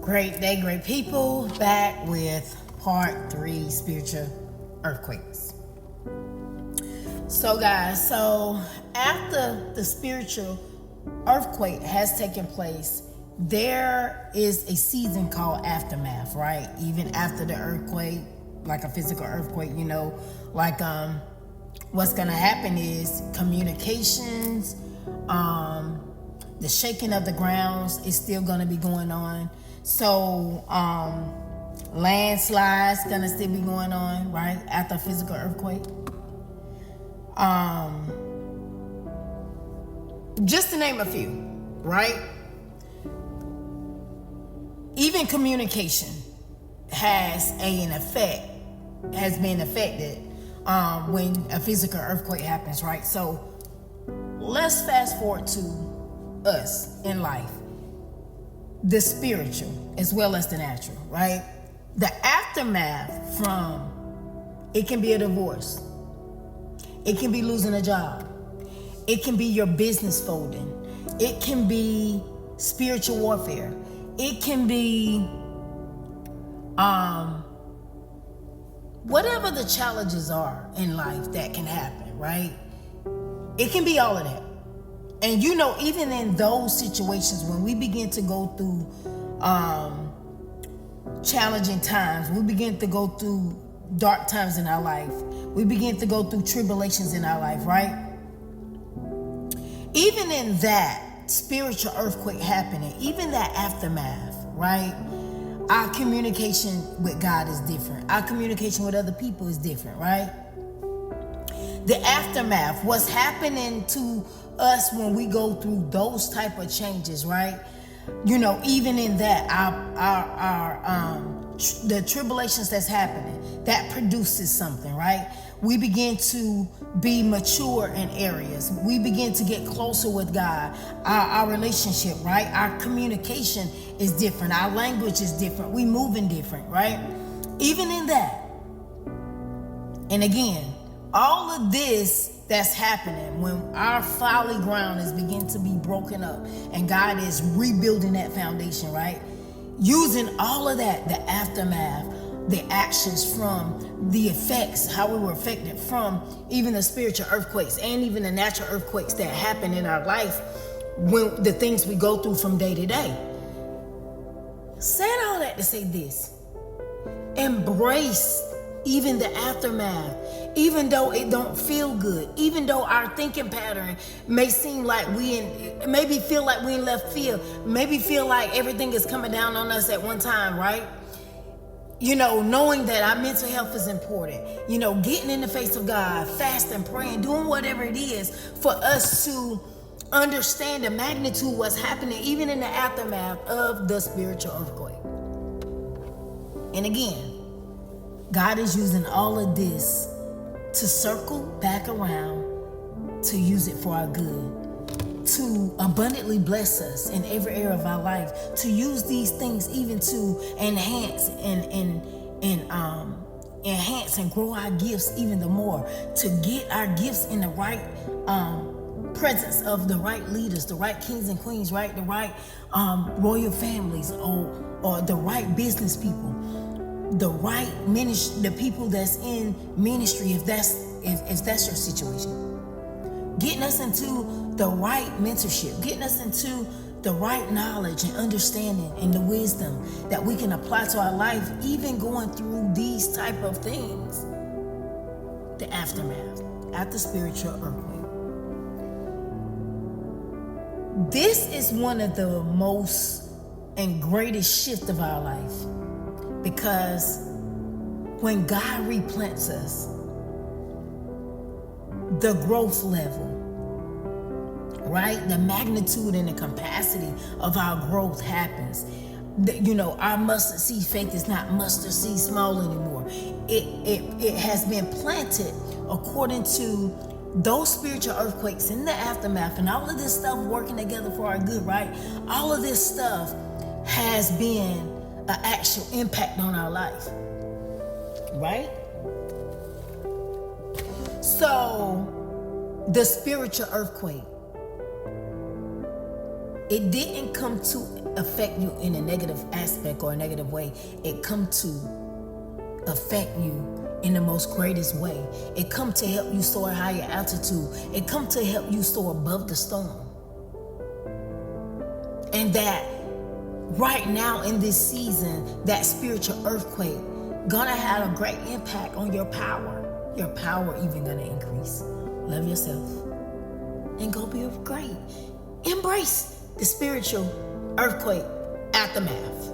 Great day, great people. Back with part 3, spiritual earthquakes. So guys, after the spiritual earthquake has taken place, there is a season called aftermath, right? Even after the earthquake, like a physical earthquake, what's gonna happen is communications, the shaking of the grounds is still gonna be going on. So landslides gonna still be going on, right? After a physical earthquake. Just to name a few, right? Even communication has been affected when a physical earthquake happens, right? So let's fast forward to us in life, the spiritual as well as the natural, right? The aftermath from it can be a divorce, it can be losing a job, it can be your business folding, it can be spiritual warfare, it can be whatever the challenges are in life that can happen, right? It can be all of that. And even in those situations, when we begin to go through challenging times, we begin to go through dark times in our life, we begin to go through tribulations in our life, right? Even in that spiritual earthquake happening, even that aftermath, right? Our communication with God is different. Our communication with other people is different, right? The aftermath, what's happening to us when we go through those type of changes, right? Even in that, the tribulations that's happening, that produces something, right? We begin to be mature in areas. We begin to get closer with God. Our relationship, right? Our communication is different. Our language is different. We moving different, right? Even in that. And again, all of this that's happening when our folly ground is beginning to be broken up and God is rebuilding that foundation, right? Using all of that, the aftermath, the actions from the effects, how we were affected from even the spiritual earthquakes and even the natural earthquakes that happen in our life, when the things we go through from day to day. Said all that to say this: embrace even the aftermath, even though it don't feel good, even though our thinking pattern may seem like maybe feel like we in left field, maybe feel like everything is coming down on us at one time, right? Knowing that our mental health is important, getting in the face of God, fasting, praying, doing whatever it is for us to understand the magnitude of what's happening, even in the aftermath of the spiritual earthquake. And again, God is using all of this to circle back around, to use it for our good, to abundantly bless us in every area of our life, to use these things even to enhance and grow our gifts even the more, to get our gifts in the right presence of the right leaders, the right kings and queens, right? The right royal families, or the right business people, the right ministry, the people that's in ministry, if that's your situation. Getting us into the right mentorship, getting us into the right knowledge and understanding and the wisdom that we can apply to our life, even going through these type of things. The aftermath, after spiritual earthquake. This is one of the most and greatest shifts of our life, because when God replants us, the growth level, right? The magnitude and the capacity of our growth happens. Our mustard seed faith is not mustard seed small anymore. It has been planted according to those spiritual earthquakes in the aftermath, and all of this stuff working together for our good, right? All of this stuff has been an actual impact on our life, right? So the spiritual earthquake, it didn't come to affect you in a negative aspect or a negative way. It come to affect you in the most greatest way. It come to help you soar at higher altitude. It come to help you soar above the storm. And that right now in this season, that spiritual earthquake gonna have a great impact on your power. Your power even gonna increase. Love yourself and go be great. Embrace the spiritual earthquake aftermath.